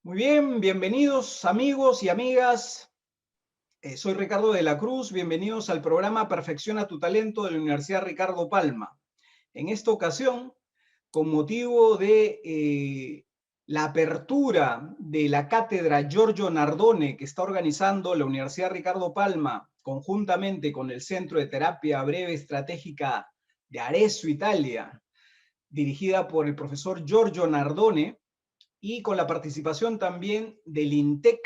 Muy bien, bienvenidos amigos y amigas. Soy Ricardo de la Cruz, bienvenidos al programa Perfecciona tu Talento de la Universidad Ricardo Palma. En esta ocasión, con motivo de la apertura de la cátedra Giorgio Nardone que está organizando la Universidad Ricardo Palma conjuntamente con el Centro de Terapia Breve Estratégica de Arezzo, Italia, dirigida por el profesor Giorgio Nardone, y con la participación también del INTEC,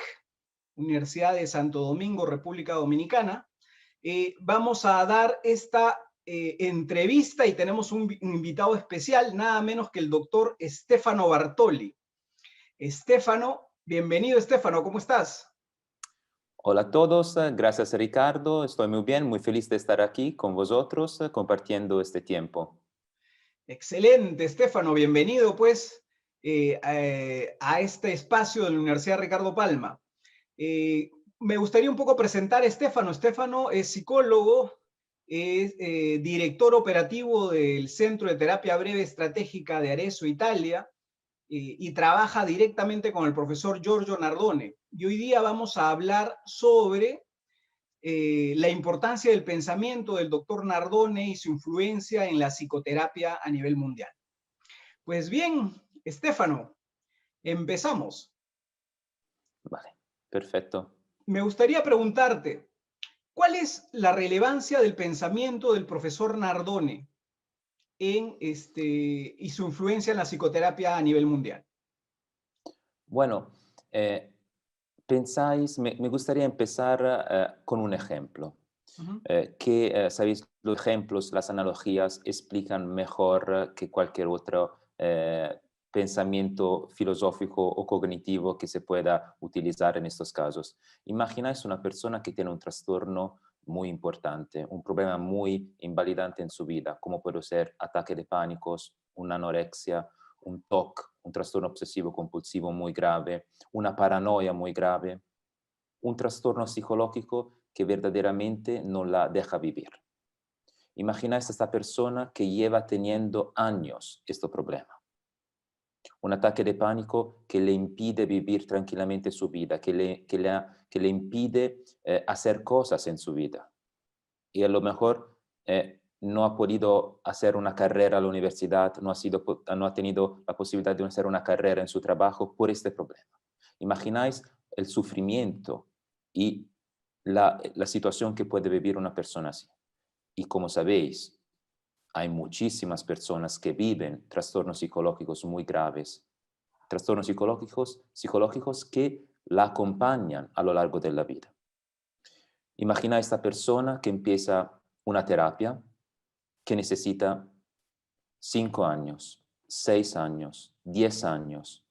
Universidad de Santo Domingo, República Dominicana. Vamos a dar esta entrevista y tenemos un invitado especial, nada menos que el doctor Stefano Bartoli. Stefano, bienvenido Stefano, ¿cómo estás? Hola a todos, gracias Ricardo, estoy muy bien, muy feliz de estar aquí con vosotros compartiendo este tiempo. Excelente, Stefano, bienvenido pues a este espacio de la Universidad Ricardo Palma. Me gustaría un poco presentar a Stefano. Stefano es psicólogo, es director operativo del Centro de Terapia Breve Estratégica de Arezzo, Italia, y trabaja directamente con el profesor Giorgio Nardone. Y hoy día vamos a hablar sobre la importancia del pensamiento del doctor Nardone y su influencia en la psicoterapia a nivel mundial. Pues bien, Stefano, empezamos. Vale, perfecto. Me gustaría preguntarte, ¿cuál es la relevancia del pensamiento del profesor Nardone y su influencia en la psicoterapia a nivel mundial? Bueno, eh, me gustaría empezar con un ejemplo, Ujú. sabéis, los ejemplos, las analogías explican mejor que cualquier otro pensamiento filosófico o cognitivo que se pueda utilizar en estos casos. Imagináis una persona que tiene un trastorno muy importante, un problema muy invalidante en su vida, como puede ser ataque de pánicos, una anorexia, un TOC, un trastorno obsesivo compulsivo muy grave, una paranoia muy grave, un trastorno psicológico que verdaderamente no la deja vivir. Imagináis a esta persona que lleva teniendo años este problema. Un ataque de pánico que le impide vivir tranquilamente su vida, que le impide hacer cosas en su vida. Y a lo mejor no ha podido hacer una carrera a la universidad, no ha tenido la posibilidad de hacer una carrera en su trabajo por este problema. Imagináis el sufrimiento y la situación que puede vivir una persona así. Y como sabéis, hay muchísimas personas que viven trastornos psicológicos muy graves, trastornos psicológicos que la acompañan a lo largo de la vida. Imagina a esta persona que empieza una terapia que necesita 5 años, 6 años, 10 años,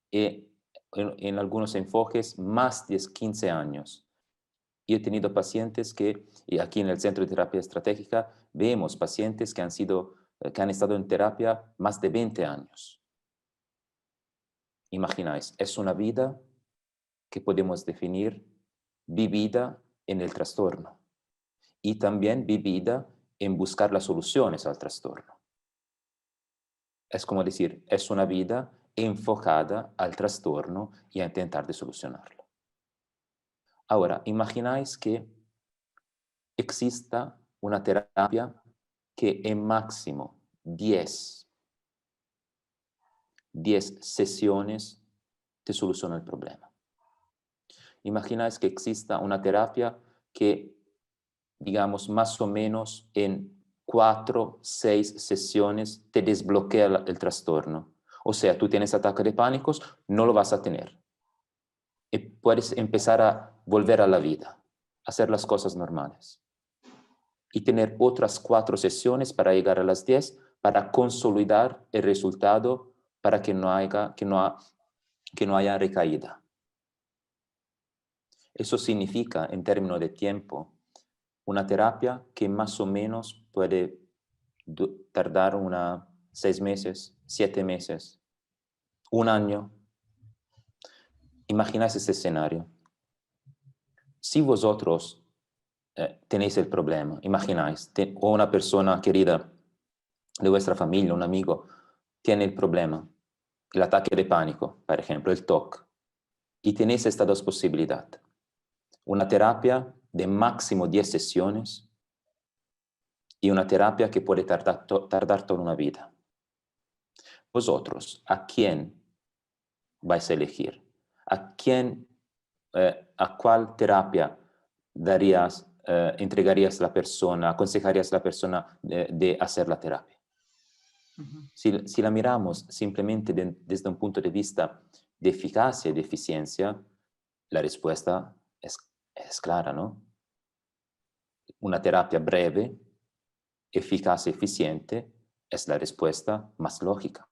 y en algunos enfoques más de 15 años. Y he tenido pacientes y aquí en el Centro de Terapia Estratégica, vemos pacientes que han estado en terapia más de 20 años. Imagináis, es una vida que podemos definir vivida en el trastorno y también vivida en buscar las soluciones al trastorno. Es como decir, es una vida enfocada al trastorno y a intentar de solucionarlo. Ahora, imagináis que exista una terapia que en máximo 10 sesiones te soluciona el problema. Imagináis que exista una terapia que, digamos, más o menos en 4, 6 sesiones te desbloquea el trastorno. O sea, tú tienes ataque de pánicos, no lo vas a tener. Y puedes empezar a volver a la vida, hacer las cosas normales. Y tener otras 4 sesiones para llegar a las 10, para consolidar el resultado, para que no haya recaída. Eso significa, en términos de tiempo, una terapia que más o menos puede tardar 6 meses, 7 meses, un año. Imagináis este escenario. Si vosotros tenéis el problema, imagináis, o una persona querida de vuestra familia, un amigo, tiene el problema, el ataque de pánico, por ejemplo, el TOC, y tenéis estas dos posibilidades. Una terapia de máximo 10 sesiones y una terapia que puede tardar toda una vida. Vosotros, ¿a quién vais a elegir? ¿A cuál terapia entregarías la persona, aconsejarías a la persona de hacer la terapia? Ujú. Si la miramos simplemente desde un punto de vista de eficacia y de eficiencia, la respuesta es clara, ¿no? Una terapia breve, eficaz y eficiente es la respuesta más lógica.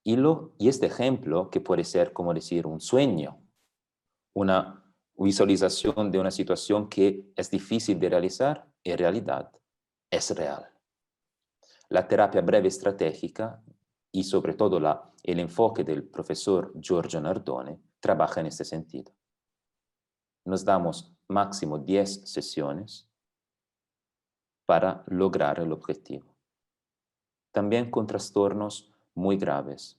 Y este ejemplo, que puede ser, como decir, un sueño, una visualización de una situación que es difícil de realizar, en realidad es real. La terapia breve estratégica y sobre todo el enfoque del profesor Giorgio Nardone trabaja en este sentido. Nos damos máximo 10 sesiones para lograr el objetivo. También con trastornos muy graves.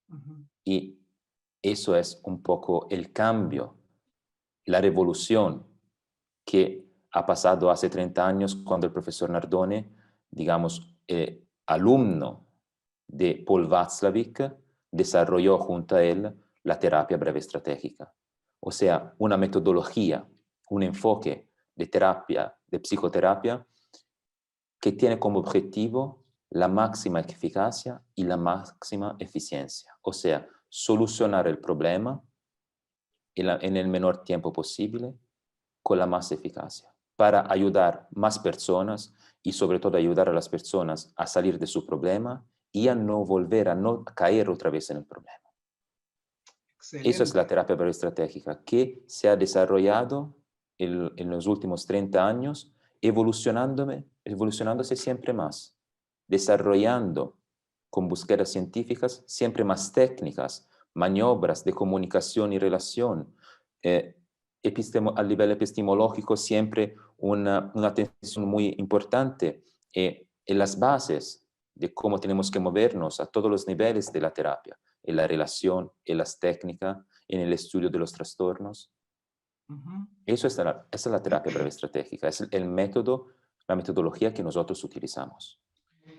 Ujú. Y eso es un poco el cambio, la revolución que ha pasado hace 30 años cuando el profesor Nardone, digamos, alumno de Paul Václavic, desarrolló junto a él la terapia breve estratégica. O sea, una metodología, un enfoque de terapia, de psicoterapia, que tiene como objetivo la máxima eficacia y la máxima eficiencia. O sea, solucionar el problema en el menor tiempo posible con la más eficacia, para ayudar más personas y sobre todo ayudar a las personas a salir de su problema y a no volver a no caer otra vez en el problema. Eso es la Excelente. terapia estratégica que se ha desarrollado en los últimos 30 años, evolucionándose siempre más, desarrollando con búsquedas científicas siempre más técnicas, maniobras de comunicación y relación, a nivel epistemológico siempre una atención muy importante en las bases de cómo tenemos que movernos a todos los niveles de la terapia, en la relación, en las técnicas, en el estudio de los trastornos. Ujú. Esa es la terapia breve estratégica, es el método, la metodología que nosotros utilizamos.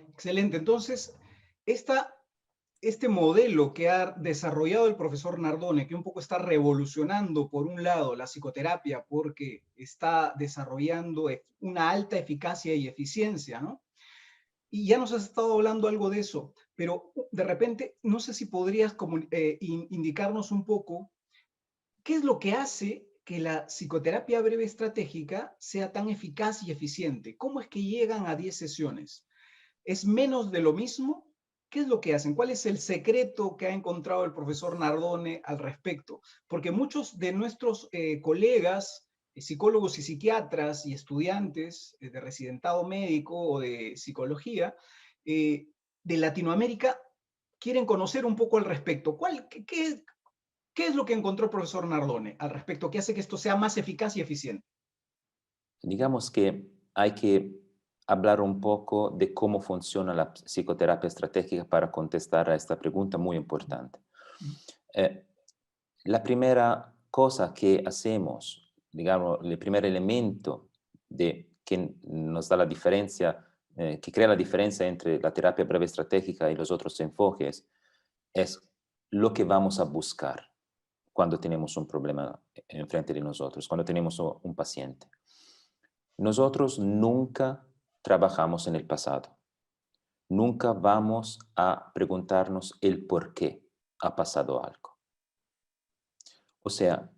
Excelente. Entonces, este modelo que ha desarrollado el profesor Nardone, que un poco está revolucionando, por un lado, la psicoterapia, porque está desarrollando una alta eficacia y eficiencia, ¿no? Y ya nos has estado hablando algo de eso, pero de repente, no sé si podrías indicarnos un poco qué es lo que hace que la psicoterapia breve estratégica sea tan eficaz y eficiente. ¿Cómo es que llegan a 10 sesiones? ¿Es menos de lo mismo? ¿Qué es lo que hacen? ¿Cuál es el secreto que ha encontrado el profesor Nardone al respecto? Porque muchos de nuestros colegas, psicólogos y psiquiatras y estudiantes de residentado médico o de psicología de Latinoamérica quieren conocer un poco al respecto. ¿Qué es lo que encontró el profesor Nardone al respecto que hace que esto sea más eficaz y eficiente? Digamos que hay que hablar un poco de cómo funciona la psicoterapia estratégica para contestar a esta pregunta muy importante. Eh, la primera cosa que hacemos, digamos, el primer elemento que nos da la diferencia, que crea la diferencia entre la terapia breve estratégica y los otros enfoques, es lo que vamos a buscar cuando tenemos un problema enfrente de nosotros, cuando tenemos un paciente. Nosotros nunca trabajamos en el pasado. Nunca vamos a preguntarnos el por qué ha pasado algo. O sea,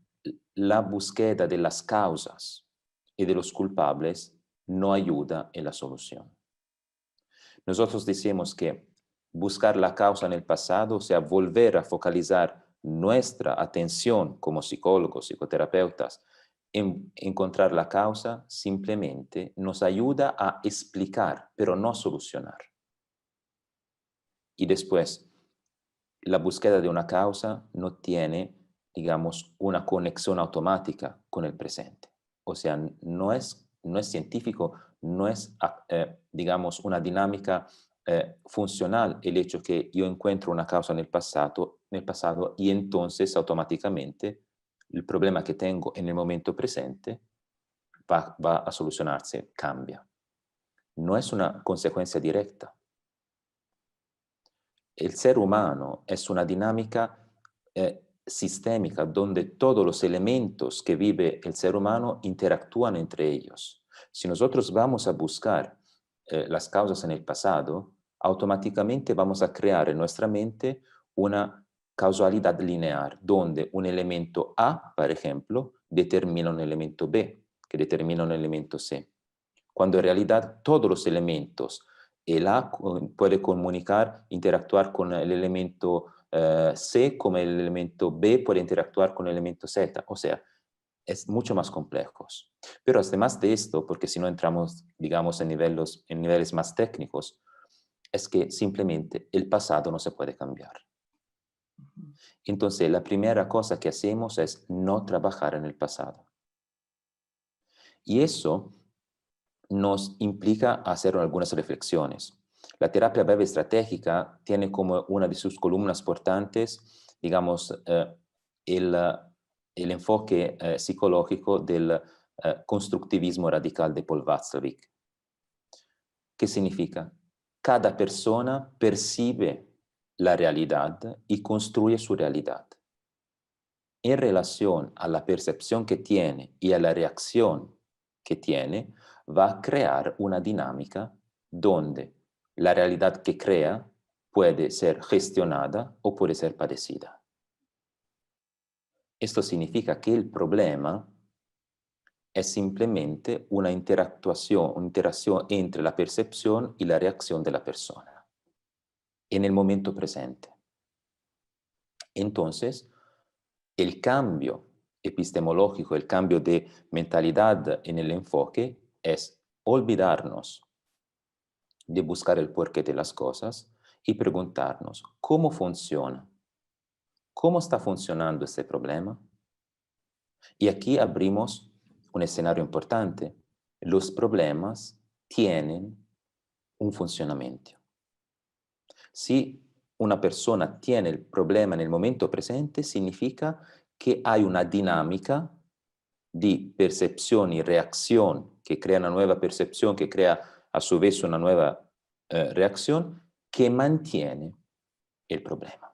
la búsqueda de las causas y de los culpables no ayuda en la solución. Nosotros decimos que buscar la causa en el pasado, o sea, volver a focalizar nuestra atención como psicólogos, psicoterapeutas, en encontrar la causa, simplemente nos ayuda a explicar, pero no solucionar. Y después, la búsqueda de una causa no tiene, digamos, una conexión automática con el presente. O sea, no es científico, no es, digamos, una dinámica funcional el hecho que yo encuentro una causa en el pasado y entonces automáticamente el problema que tengo en el momento presente va a solucionarse, cambia. No es una consecuencia directa. El ser humano es una dinámica sistémica donde todos los elementos que vive el ser humano interactúan entre ellos. Si nosotros vamos a buscar las causas en el pasado, automáticamente vamos a crear en nuestra mente una causalidad lineal, donde un elemento A, por ejemplo, determina un elemento B, que determina un elemento C. Cuando en realidad todos los elementos, el A puede comunicar, interactuar con el elemento C, como el elemento B puede interactuar con el elemento Z. O sea, es mucho más complejo. Pero además de esto, porque si no entramos, digamos, en niveles más técnicos, es que simplemente el pasado no se puede cambiar. Entonces, la primera cosa que hacemos es no trabajar en el pasado. Y eso nos implica hacer algunas reflexiones. La terapia breve estratégica tiene como una de sus columnas portantes, digamos, el enfoque psicológico del constructivismo radical de Paul Watzlawick. ¿Qué significa? Cada persona percibe la realidad y construye su realidad. En relación a la percepción que tiene y a la reacción que tiene, va a crear una dinámica donde la realidad que crea puede ser gestionada o puede ser padecida. Esto significa que el problema es simplemente una interacción entre la percepción y la reacción de la persona en el momento presente. Entonces, el cambio epistemológico, el cambio de mentalidad en el enfoque es olvidarnos de buscar el porqué de las cosas y preguntarnos cómo funciona, cómo está funcionando este problema. Y aquí abrimos un escenario importante. Los problemas tienen un funcionamiento. Si una persona tiene el problema en el momento presente, significa que hay una dinámica de percepción y reacción que crea una nueva percepción, que crea a su vez una nueva reacción que mantiene el problema.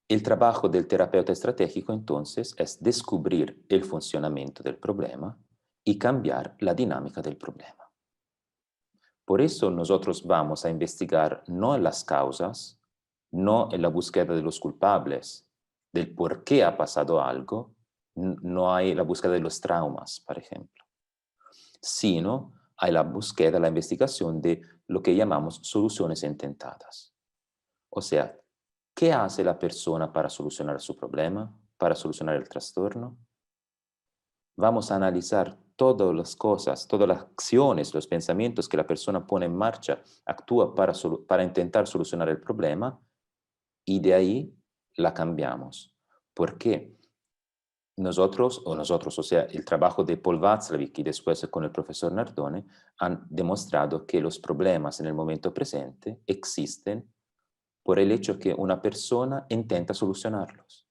El trabajo del terapeuta estratégico entonces es descubrir el funcionamiento del problema y cambiar la dinámica del problema. Por eso nosotros vamos a investigar no en las causas, no en la búsqueda de los culpables, del por qué ha pasado algo, no hay la búsqueda de los traumas, por ejemplo, sino hay la búsqueda, la investigación de lo que llamamos soluciones intentadas. O sea, ¿qué hace la persona para solucionar su problema, para solucionar el trastorno? Vamos a analizar todas las cosas, todas las acciones, los pensamientos que la persona pone en marcha, actúa para intentar solucionar el problema y de ahí la cambiamos. ¿Por qué? Nosotros, o sea, el trabajo de Paul Watzlawick y después con el profesor Nardone han demostrado que los problemas en el momento presente existen por el hecho que una persona intenta solucionarlos.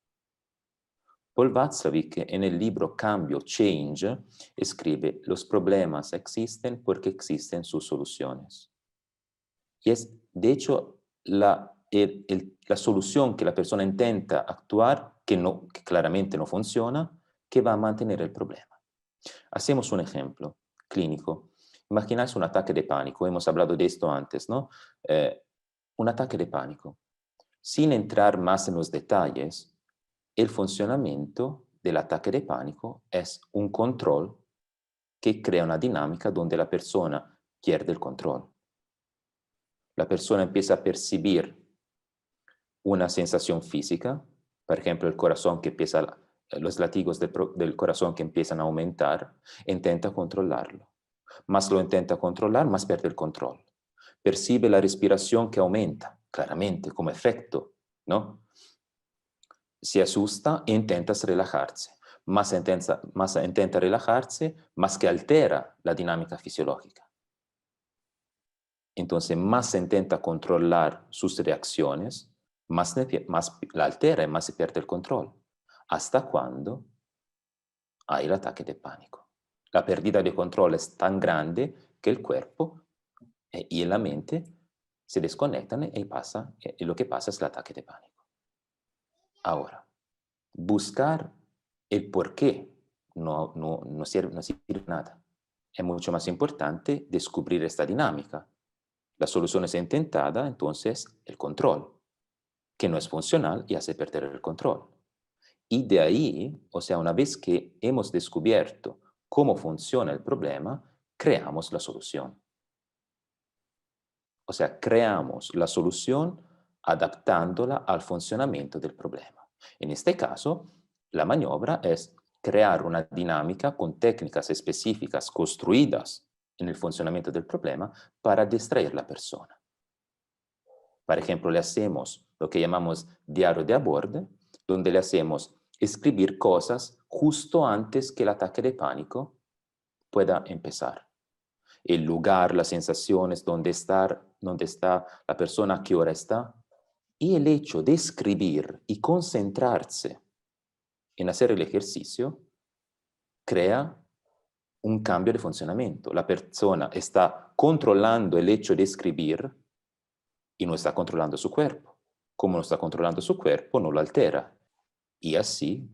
Paul Watzlawick en el libro Cambio, Change, escribe: los problemas existen porque existen sus soluciones. Y es, de hecho, la solución que la persona intenta actuar, que claramente no funciona, que va a mantener el problema. Hacemos un ejemplo clínico. Imagináis un ataque de pánico, hemos hablado de esto antes, ¿no? Un ataque de pánico. Sin entrar más en los detalles, el funcionamiento del ataque de pánico es un control que crea una dinámica donde la persona pierde el control. La persona empieza a percibir una sensación física, por ejemplo, el corazón que empieza, los latidos del corazón que empiezan a aumentar, intenta controlarlo. Más lo intenta controlar, más pierde el control. Percibe la respiración que aumenta, claramente, como efecto, ¿no? Se asusta e intenta relajarse. Más intenta relajarse, más que altera la dinámica fisiológica. entonces más se intenta controlar sus reacciones, más la altera y más se pierde el control. Hasta cuando hay el ataque de pánico. La pérdida de control es tan grande que el cuerpo y la mente se desconectan y lo que pasa es el ataque de pánico. Ahora, buscar el por qué no sirve nada. Es mucho más importante descubrir esta dinámica. La solución es intentada, entonces el control, que no es funcional y hace perder el control. Y de ahí, o sea, una vez que hemos descubierto cómo funciona el problema, creamos la solución. O sea, creamos la solución adaptándola al funcionamiento del problema. En este caso, la maniobra es crear una dinámica con técnicas específicas construidas en el funcionamiento del problema para distraer a la persona. Por ejemplo, le hacemos lo que llamamos diario de a bordo, donde le hacemos escribir cosas justo antes que el ataque de pánico pueda empezar. El lugar, las sensaciones, dónde está la persona, a qué hora está. Y el hecho de escribir y concentrarse en hacer el ejercicio crea un cambio de funcionamiento. La persona está controlando el hecho de escribir y no está controlando su cuerpo. Como no está controlando su cuerpo, no lo altera. Y así,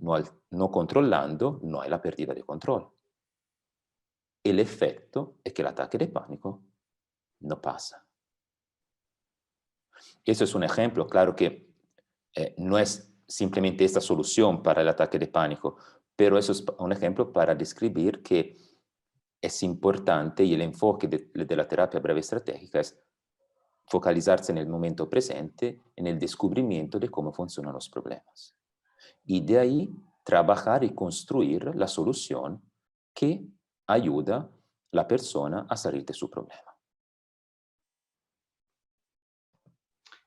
no controlando, no hay la pérdida de control. El efecto es que el ataque de pánico no pasa. Eso es un ejemplo, claro que no es simplemente esta solución para el ataque de pánico, pero eso es un ejemplo para describir que es importante y el enfoque de la terapia breve estratégica es focalizarse en el momento presente, en el descubrimiento de cómo funcionan los problemas. Y de ahí trabajar y construir la solución que ayuda a la persona a salir de su problema.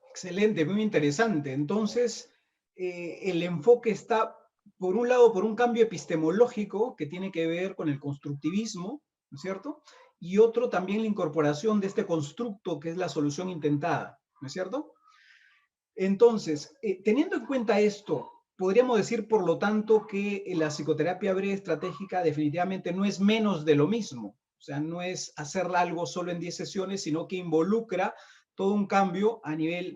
Excelente, muy interesante. Entonces, el enfoque está, por un lado, por un cambio epistemológico que tiene que ver con el constructivismo, ¿no es cierto? Y otro también la incorporación de este constructo que es la solución intentada, ¿no es cierto? Entonces, teniendo en cuenta esto, podríamos decir, por lo tanto, que la psicoterapia breve estratégica definitivamente no es menos de lo mismo. O sea, no es hacer algo solo en 10 sesiones, sino que involucra todo un cambio a nivel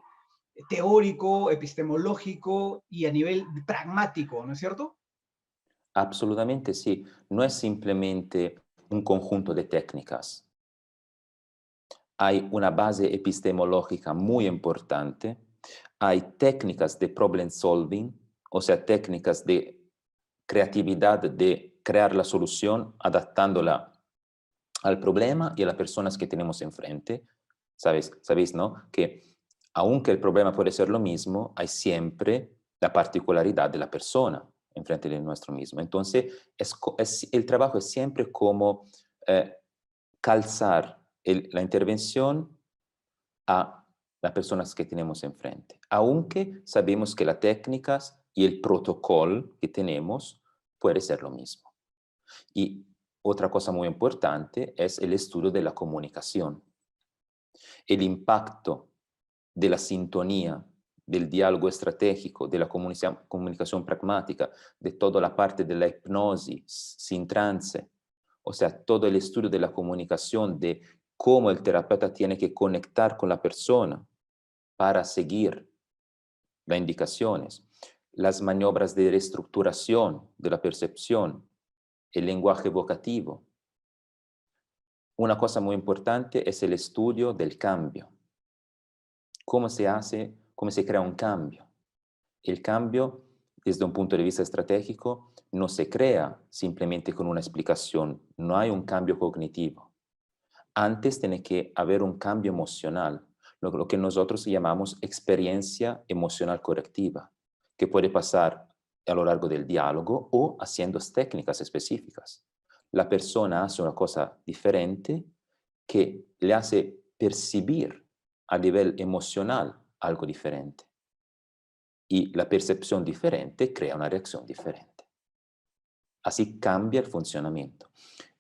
teórico, epistemológico y a nivel pragmático, ¿no es cierto? Absolutamente sí. No es simplemente un conjunto de técnicas. Hay una base epistemológica muy importante. Hay técnicas de problem solving, o sea, técnicas de creatividad de crear la solución adaptándola al problema y a las personas que tenemos enfrente. ¿Sabéis, no? Que aunque el problema puede ser lo mismo, hay siempre la particularidad de la persona enfrente de nuestro mismo. Entonces, el trabajo es siempre como calzar la intervención a las personas que tenemos enfrente. Aunque sabemos que las técnicas y el protocolo que tenemos puede ser lo mismo. Y otra cosa muy importante es el estudio de la comunicación. El impacto de la sintonía, del diálogo estratégico, de la comunicación pragmática, de toda la parte de la hipnosis sin trance, o sea, todo el estudio de la comunicación, de cómo el terapeuta tiene que conectar con la persona para seguir las indicaciones, las maniobras de reestructuración de la percepción, el lenguaje evocativo. Una cosa muy importante es el estudio del cambio. ¿Cómo se crea un cambio? El cambio, desde un punto de vista estratégico, no se crea simplemente con una explicación. No hay un cambio cognitivo. Antes tiene que haber un cambio emocional, lo que nosotros llamamos experiencia emocional correctiva, que puede pasar a lo largo del diálogo o haciendo técnicas específicas. La persona hace una cosa diferente que le hace percibir a nivel emocional algo diferente. Y la percepción diferente crea una reacción diferente. Así cambia el funcionamiento.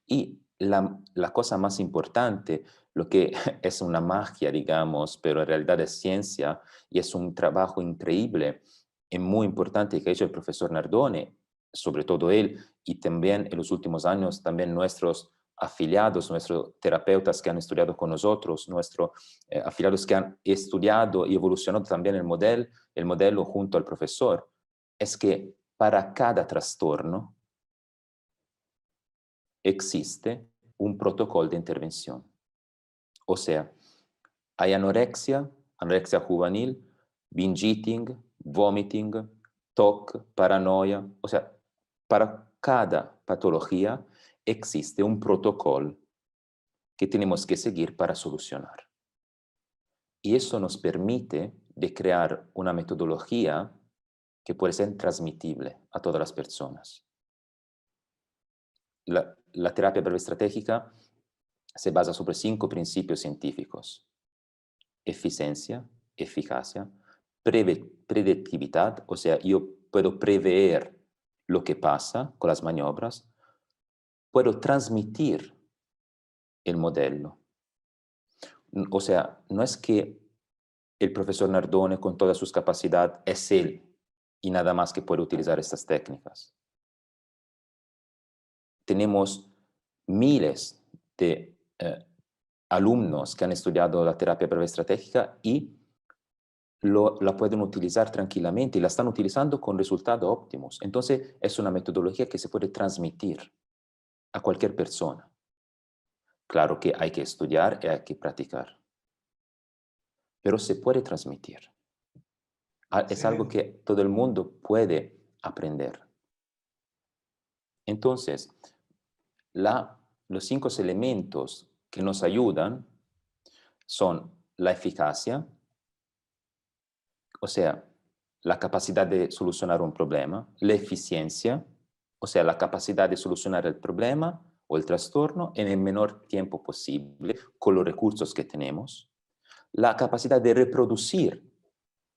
Y la cosa más importante, lo que es una magia, digamos, pero en realidad es ciencia y es un trabajo increíble y muy importante que ha hecho el profesor Nardone, sobre todo él, y también en los últimos años también nuestros afiliados, nuestros terapeutas que han estudiado con nosotros, nuestros afiliados que han estudiado y evolucionado también el modelo junto al profesor, es que para cada trastorno existe un protocolo de intervención. O sea, hay anorexia juvenil, binge eating, vomiting, TOC, paranoia. O sea, para cada patología existe un protocolo que tenemos que seguir para solucionar. Y eso nos permite de crear una metodología que puede ser transmitible a todas las personas. La terapia breve estratégica se basa sobre 5 principios científicos: eficiencia, eficacia, predictividad, o sea, yo puedo prever lo que pasa con las maniobras, puedo transmitir el modelo. O sea, no es que el profesor Nardone con toda sus capacidades es él y nada más que puede utilizar estas técnicas. Tenemos miles de alumnos que han estudiado la terapia breve estratégica y la pueden utilizar tranquilamente y la están utilizando con resultados óptimos. Entonces, es una metodología que se puede transmitir a cualquier persona. Claro que hay que estudiar y hay que practicar, pero se puede transmitir. Es algo Excelente. que todo el mundo puede aprender. Entonces, los 5 elementos que nos ayudan son la eficacia, o sea, la capacidad de solucionar un problema, la eficiencia, o sea, la capacidad de solucionar el problema o el trastorno en el menor tiempo posible con los recursos que tenemos, la capacidad de reproducir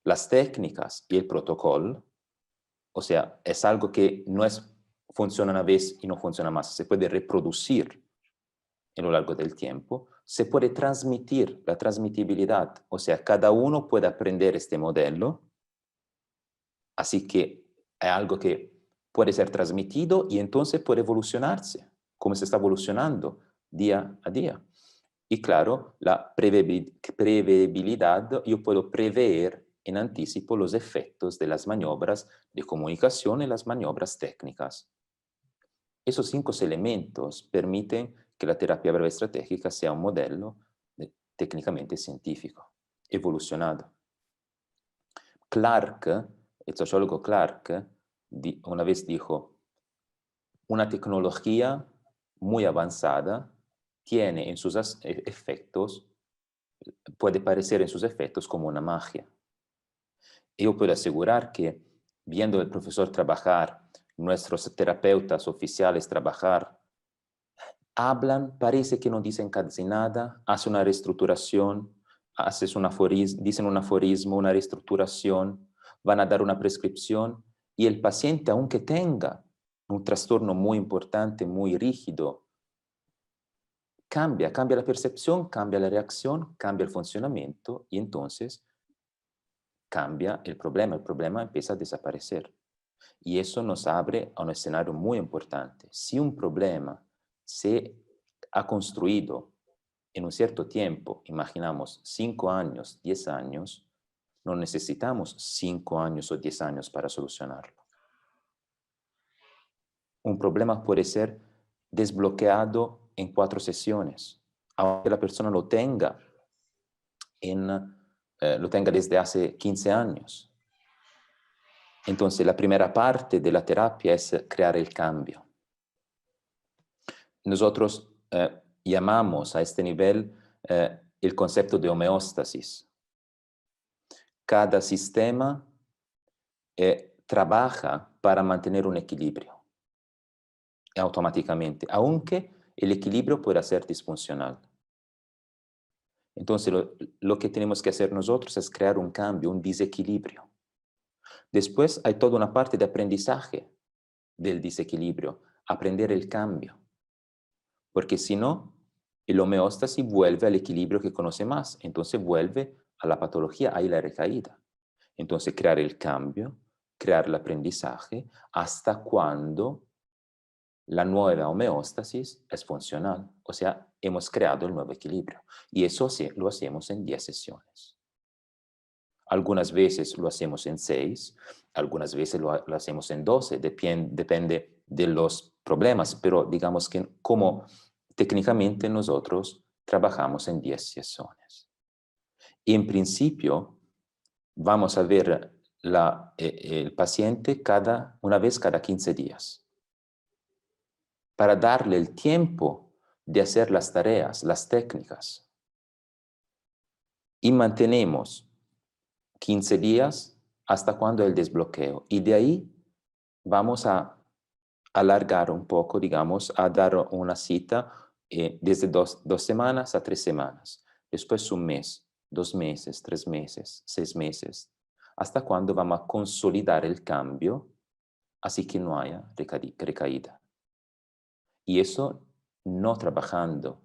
las técnicas y el protocolo, o sea, es algo que no es funciona una vez y no funciona más, se puede reproducir a lo largo del tiempo, se puede transmitir, la transmitibilidad, o sea, cada uno puede aprender este modelo. Así que es algo que puede ser transmitido y entonces puede evolucionarse, como se está evolucionando día a día. Y claro, la previsibilidad, yo puedo prever en anticipo los efectos de las maniobras de comunicación y las maniobras técnicas. Esos 5 elementos permiten que la terapia breve estratégica sea un modelo técnicamente científico, evolucionado. Clark, el sociólogo Clark, una vez dijo, una tecnología muy avanzada tiene en sus efectos, puede parecer en sus efectos como una magia. Yo puedo asegurar que viendo al profesor trabajar, nuestros terapeutas oficiales trabajar, hablan, parece que no dicen casi nada, hacen una reestructuración, dicen un aforismo, una reestructuración, van a dar una prescripción y el paciente, aunque tenga un trastorno muy importante, muy rígido, cambia la percepción, cambia la reacción, cambia el funcionamiento y entonces cambia el problema empieza a desaparecer. Y eso nos abre a un escenario muy importante. Si un problema se ha construido en un cierto tiempo, imaginamos 5 años, 10 años, no necesitamos 5 años o 10 años para solucionarlo. Un problema puede ser desbloqueado en 4 sesiones, aunque la persona lo tenga desde hace 15 años. Entonces, la primera parte de la terapia es crear el cambio. Nosotros llamamos a este nivel el concepto de homeostasis. Cada sistema trabaja para mantener un equilibrio automáticamente, aunque el equilibrio pueda ser disfuncional. Entonces, lo que tenemos que hacer nosotros es crear un cambio, un desequilibrio. Después hay toda una parte de aprendizaje del desequilibrio, aprender el cambio. porque si no, el homeostasis vuelve al equilibrio que conoce más, entonces vuelve a la patología, ahí la recaída. Entonces crear el cambio, crear el aprendizaje, hasta cuando la nueva homeostasis es funcional, o sea, hemos creado el nuevo equilibrio. Y eso lo hacemos en 10 sesiones. Algunas veces lo hacemos en 6, algunas veces lo hacemos en 12, depende de los problemas, pero digamos que como técnicamente nosotros trabajamos en 10 sesiones. Y en principio vamos a ver el paciente una vez cada 15 días, para darle el tiempo de hacer las tareas, las técnicas. Y mantenemos 15 días hasta cuando el desbloqueo. Y de ahí vamos a alargar un poco, digamos, a dar una cita desde 2 semanas a 3 semanas. Después 1 mes, 2 meses, 3 meses, 6 meses, hasta cuando vamos a consolidar el cambio, así que no haya recaída. Y eso no trabajando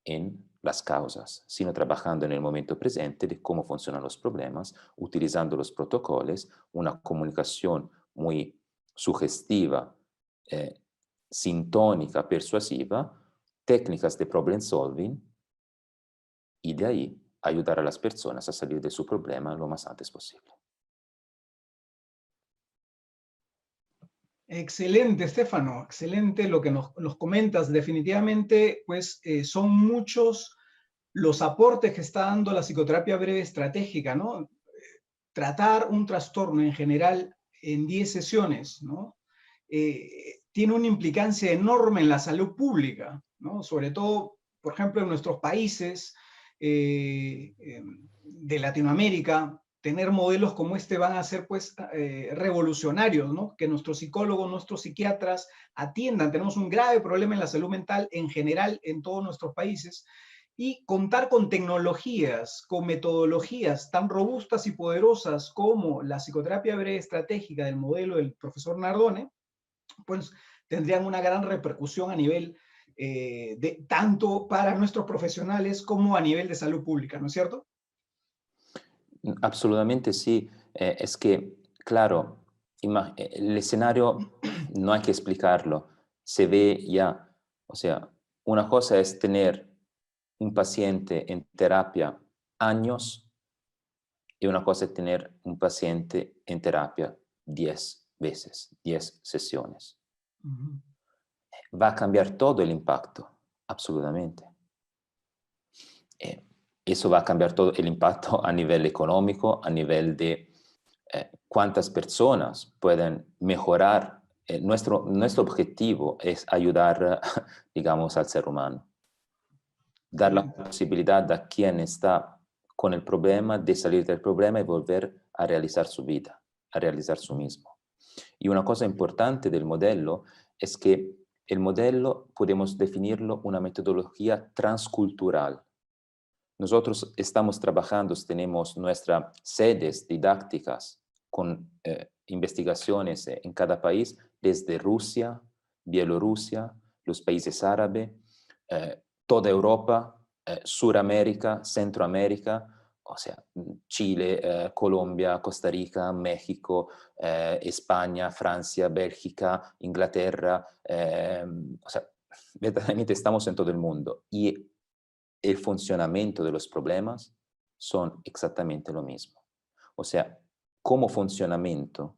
en las causas, sino trabajando en el momento presente de cómo funcionan los problemas, utilizando los protocolos, una comunicación muy sugestiva, sintónica, persuasiva, técnicas de problem solving, y de ahí ayudar a las personas a salir de su problema lo más antes posible. Excelente, Stefano, excelente lo que nos comentas. Definitivamente, pues son muchos los aportes que está dando la psicoterapia breve estratégica, ¿no? Tratar un trastorno en general en 10 sesiones, ¿no? Tiene una implicancia enorme en la salud pública, ¿no? Sobre todo, por ejemplo, en nuestros países de Latinoamérica, tener modelos como este van a ser pues revolucionarios, ¿no? Que nuestros psicólogos, nuestros psiquiatras atiendan. Tenemos un grave problema en la salud mental en general en todos nuestros países, y contar con tecnologías, con metodologías tan robustas y poderosas como la psicoterapia breve estratégica del modelo del profesor Nardone, pues tendrían una gran repercusión a nivel tanto para nuestros profesionales como a nivel de salud pública, ¿no es cierto? Absolutamente sí. Es que, claro, el escenario no hay que explicarlo, se ve ya. O sea, una cosa es tener un paciente en terapia años y una cosa es tener un paciente en terapia 10 veces, 10 sesiones. Uh-huh. Va a cambiar todo el impacto, absolutamente. Eso va a cambiar todo el impacto a nivel económico, a nivel de cuántas personas pueden mejorar. Nuestro objetivo es ayudar, digamos, al ser humano. Dar la Excelente. posibilidad a quien está con el problema de salir del problema y volver a realizar su vida, a realizar su mismo. Y una cosa importante del modelo es que el modelo podemos definirlo una metodología transcultural. Nosotros estamos trabajando, tenemos nuestras sedes didácticas con investigaciones en cada país, desde Rusia, Bielorrusia, los países árabes, toda Europa, Suramérica, Centroamérica, o sea, Chile, Colombia, Costa Rica, México, España, Francia, Bélgica, Inglaterra, o sea, verdaderamente estamos en todo el mundo. Y el funcionamiento de los problemas son exactamente lo mismo. O sea, como funcionamiento,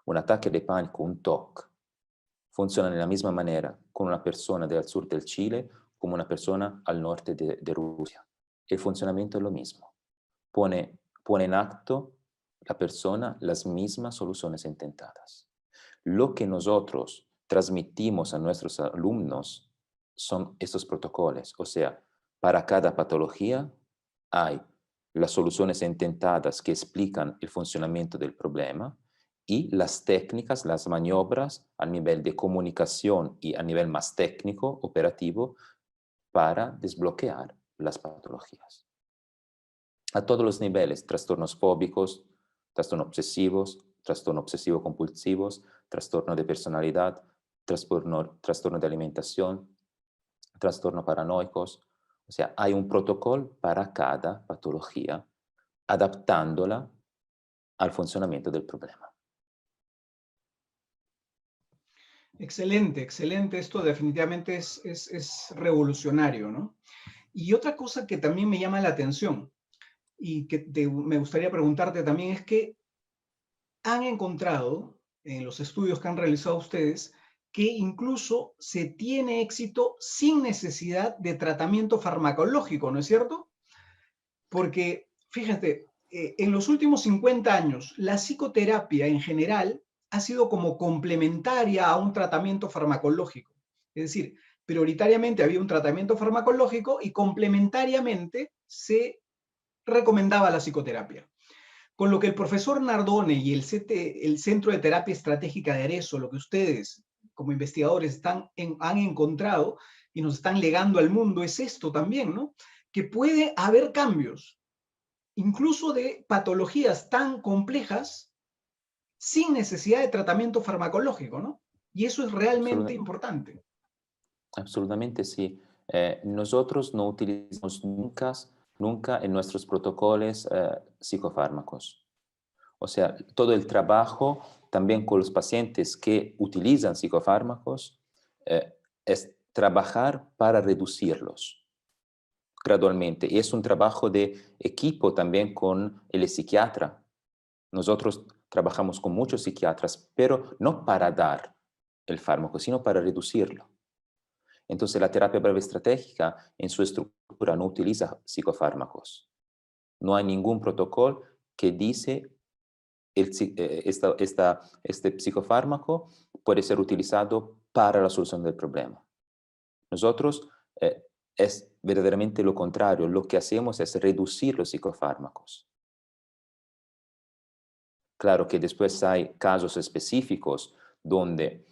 un ataque de pánico, un TOC, funciona de la misma manera con una persona del sur del Chile como una persona al norte de Rusia. El funcionamiento es lo mismo. Pone en acto la persona las mismas soluciones intentadas. Lo que nosotros transmitimos a nuestros alumnos son estos protocolos, o sea, para cada patología hay las soluciones intentadas que explican el funcionamiento del problema y las técnicas, las maniobras a nivel de comunicación y a nivel más técnico, operativo, para desbloquear las patologías. A todos los niveles, trastornos fóbicos, trastornos obsesivos, trastorno obsesivo-compulsivos, trastorno de personalidad, trastorno de alimentación, trastornos paranoicos. O sea, hay un protocolo para cada patología, adaptándola al funcionamiento del problema. Excelente, excelente. Esto definitivamente es revolucionario, ¿no? Y otra cosa que también me llama la atención y que me gustaría preguntarte también es que han encontrado en los estudios que han realizado ustedes que incluso se tiene éxito sin necesidad de tratamiento farmacológico, ¿no es cierto? Porque, fíjate, en los últimos 50 años, la psicoterapia en general ha sido como complementaria a un tratamiento farmacológico. Es decir, prioritariamente había un tratamiento farmacológico y complementariamente se recomendaba la psicoterapia. Con lo que el profesor Nardone y el Centro de Terapia Estratégica de Arezzo, lo que ustedes como investigadores han encontrado y nos están legando al mundo es esto también, ¿no? Que puede haber cambios, incluso de patologías tan complejas, sin necesidad de tratamiento farmacológico, ¿no? Y eso es realmente importante. Absolutamente sí. Nosotros no utilizamos nunca en nuestros protocolos psicofármacos. O sea, todo el trabajo también con los pacientes que utilizan psicofármacos es trabajar para reducirlos gradualmente. Y es un trabajo de equipo también con el psiquiatra. Nosotros trabajamos con muchos psiquiatras, pero no para dar el fármaco, sino para reducirlo. Entonces, la terapia breve estratégica en su estructura no utiliza psicofármacos. No hay ningún protocolo que dice este psicofármaco puede ser utilizado para la solución del problema. Nosotros es verdaderamente lo contrario. Lo que hacemos es reducir los psicofármacos. Claro que después hay casos específicos donde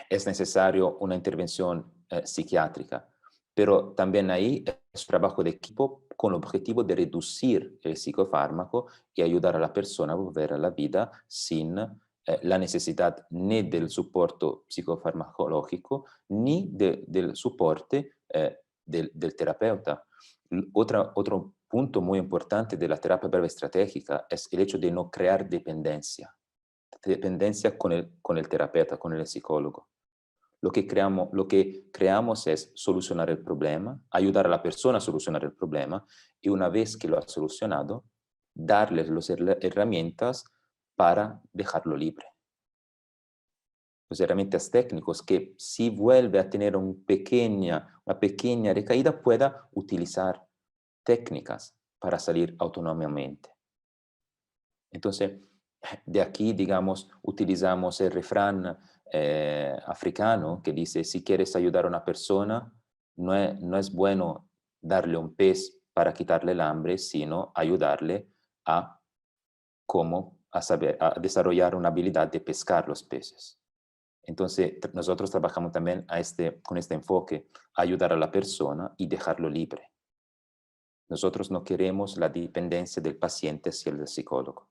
es necesario una intervención psiquiátrica, pero también ahí es un trabajo de equipo con el objetivo de reducir el psicofármaco y ayudar a la persona a volver a la vida sin la necesidad ni del soporte psicofarmacológico ni del soporte del terapeuta. Otro punto muy importante de la terapia breve estratégica es el hecho de no crear dependencia con el terapeuta, con el psicólogo. Lo que creamos es solucionar el problema, ayudar a la persona a solucionar el problema y una vez que lo ha solucionado, darles las herramientas para dejarlo libre. Las herramientas técnicas que si vuelve a tener una pequeña recaída pueda utilizar técnicas para salir autónomamente. Entonces, de aquí, digamos, utilizamos el refrán africano que dice, si quieres ayudar a una persona, no es bueno darle un pez para quitarle el hambre, sino ayudarle a a desarrollar una habilidad de pescar los peces. Entonces, nosotros trabajamos también con este enfoque, ayudar a la persona y dejarlo libre. Nosotros no queremos la dependencia del paciente hacia el psicólogo.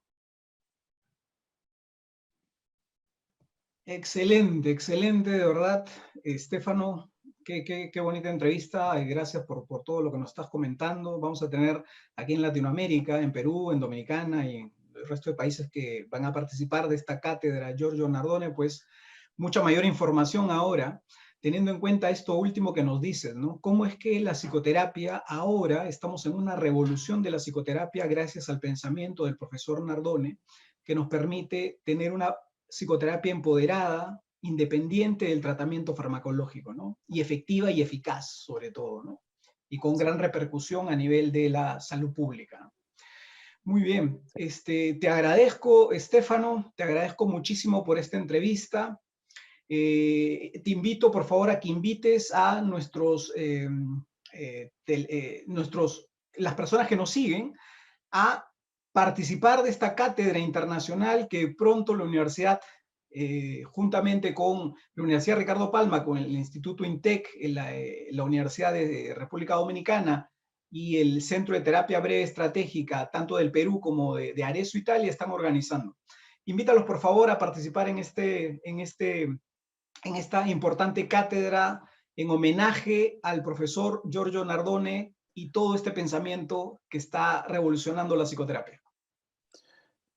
Excelente, excelente, de verdad, Stefano, qué bonita entrevista y gracias por todo lo que nos estás comentando. Vamos a tener aquí en Latinoamérica, en Perú, en Dominicana y en el resto de países que van a participar de esta cátedra Giorgio Nardone, pues mucha mayor información ahora, teniendo en cuenta esto último que nos dices, ¿no? ¿Cómo es que la psicoterapia ahora, estamos en una revolución de la psicoterapia gracias al pensamiento del profesor Nardone, que nos permite tener una psicoterapia empoderada, independiente del tratamiento farmacológico, ¿no? Y efectiva y eficaz, sobre todo, ¿no? Y con gran repercusión a nivel de la salud pública. Muy bien, te agradezco, Stefano, te agradezco muchísimo por esta entrevista. Te invito, por favor, a que invites a las personas que nos siguen a participar de esta cátedra internacional que pronto la universidad, juntamente con la Universidad Ricardo Palma, con el Instituto INTEC, la Universidad de República Dominicana y el Centro de Terapia Breve Estratégica, tanto del Perú como de Arezzo, Italia, están organizando. Invítalos, por favor, a participar en esta importante cátedra en homenaje al profesor Giorgio Nardone y todo este pensamiento que está revolucionando la psicoterapia?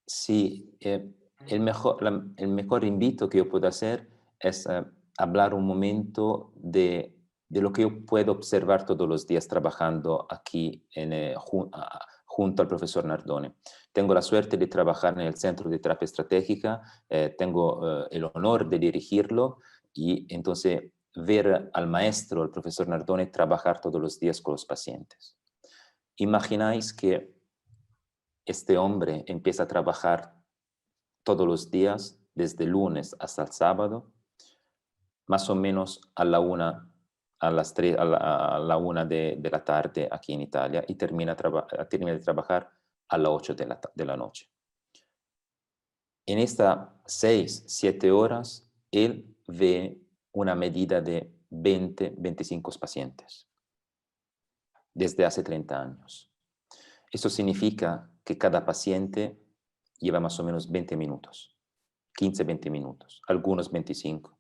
Sí, el mejor invito que yo puedo hacer es hablar un momento de lo que yo puedo observar todos los días trabajando aquí junto al profesor Nardone. Tengo la suerte de trabajar en el Centro de Terapia Estratégica, tengo el honor de dirigirlo y entonces ver al maestro, el profesor Nardone, trabajar todos los días con los pacientes. Imagináis que este hombre empieza a trabajar todos los días, desde lunes hasta el sábado, más o menos a la una, a las 3, a la una de la tarde aquí en Italia y termina de trabajar a las 8 de la noche. En estas 6, 7 horas, él ve una medida de 20, 25 pacientes desde hace 30 años. Eso significa que cada paciente lleva más o menos 20 minutos, 15, 20 minutos, algunos 25.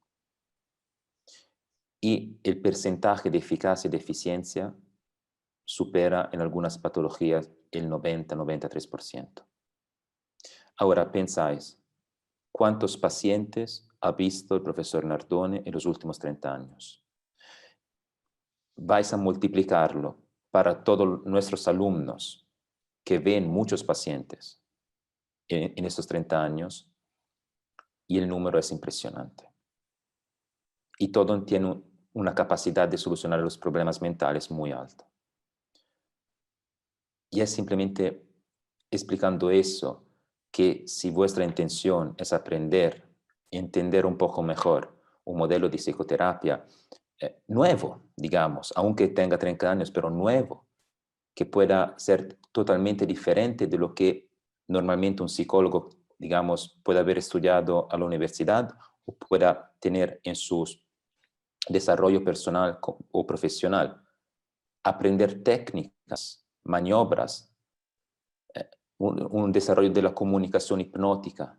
Y el porcentaje de eficacia y de eficiencia supera en algunas patologías el 90, 93%. Ahora pensáis, ¿cuántos pacientes ha visto el profesor Nardone en los últimos 30 años? Vais a multiplicarlo para todos nuestros alumnos que ven muchos pacientes en estos 30 años y el número es impresionante. Y todo tiene una capacidad de solucionar los problemas mentales muy alta. Y es simplemente explicando eso, que si vuestra intención es aprender, entender un poco mejor un modelo de psicoterapia nuevo, digamos, aunque tenga 30 años, pero nuevo, que pueda ser totalmente diferente de lo que normalmente un psicólogo, digamos, puede haber estudiado a la universidad o pueda tener en su desarrollo personal o profesional. Aprender técnicas, maniobras, un desarrollo de la comunicación hipnótica,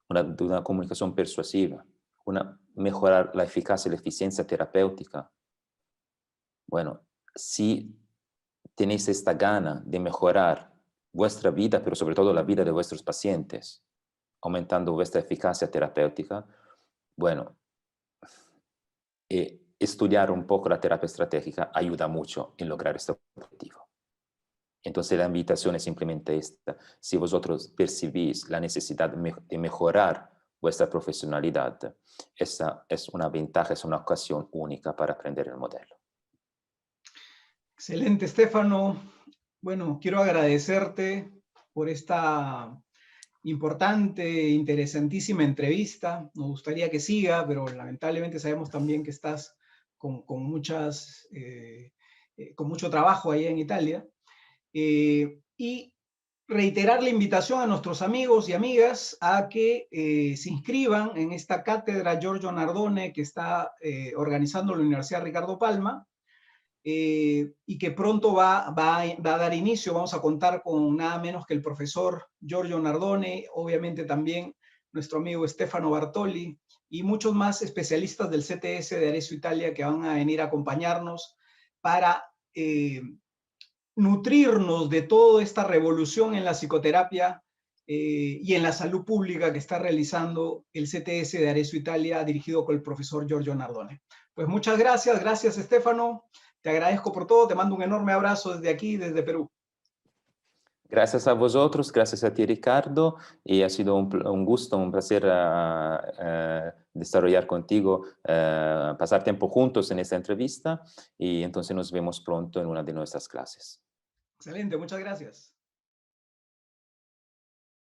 de una comunicación persuasiva, mejorar la eficacia y la eficiencia terapéutica. Bueno, si tenéis esta gana de mejorar vuestra vida, pero sobre todo la vida de vuestros pacientes, aumentando vuestra eficacia terapéutica, bueno, estudiar un poco la terapia estratégica ayuda mucho en lograr este objetivo. Entonces la invitación es simplemente esta. Si vosotros percibís la necesidad de mejorar vuestra profesionalidad, esa es una ventaja, es una ocasión única para aprender el modelo. Excelente, Stefano. Bueno, quiero agradecerte por esta importante, interesantísima entrevista. Nos gustaría que siga, pero lamentablemente sabemos también que estás con mucho trabajo allá en Italia. Y reiterar la invitación a nuestros amigos y amigas a que se inscriban en esta cátedra Giorgio Nardone que está organizando la Universidad Ricardo Palma. Y que pronto va a dar inicio. Vamos a contar con nada menos que el profesor Giorgio Nardone, obviamente también nuestro amigo Stefano Bartoli y muchos más especialistas del CTS de Arezzo Italia que van a venir a acompañarnos para nutrirnos de toda esta revolución en la psicoterapia y en la salud pública que está realizando el CTS de Arezzo Italia dirigido por el profesor Giorgio Nardone. Pues muchas gracias, gracias Stefano. Te agradezco por todo, te mando un enorme abrazo desde aquí, desde Perú. Gracias a vosotros, gracias a ti Ricardo, y ha sido un gusto, un placer desarrollar contigo, pasar tiempo juntos en esta entrevista y entonces nos vemos pronto en una de nuestras clases. Excelente, muchas gracias.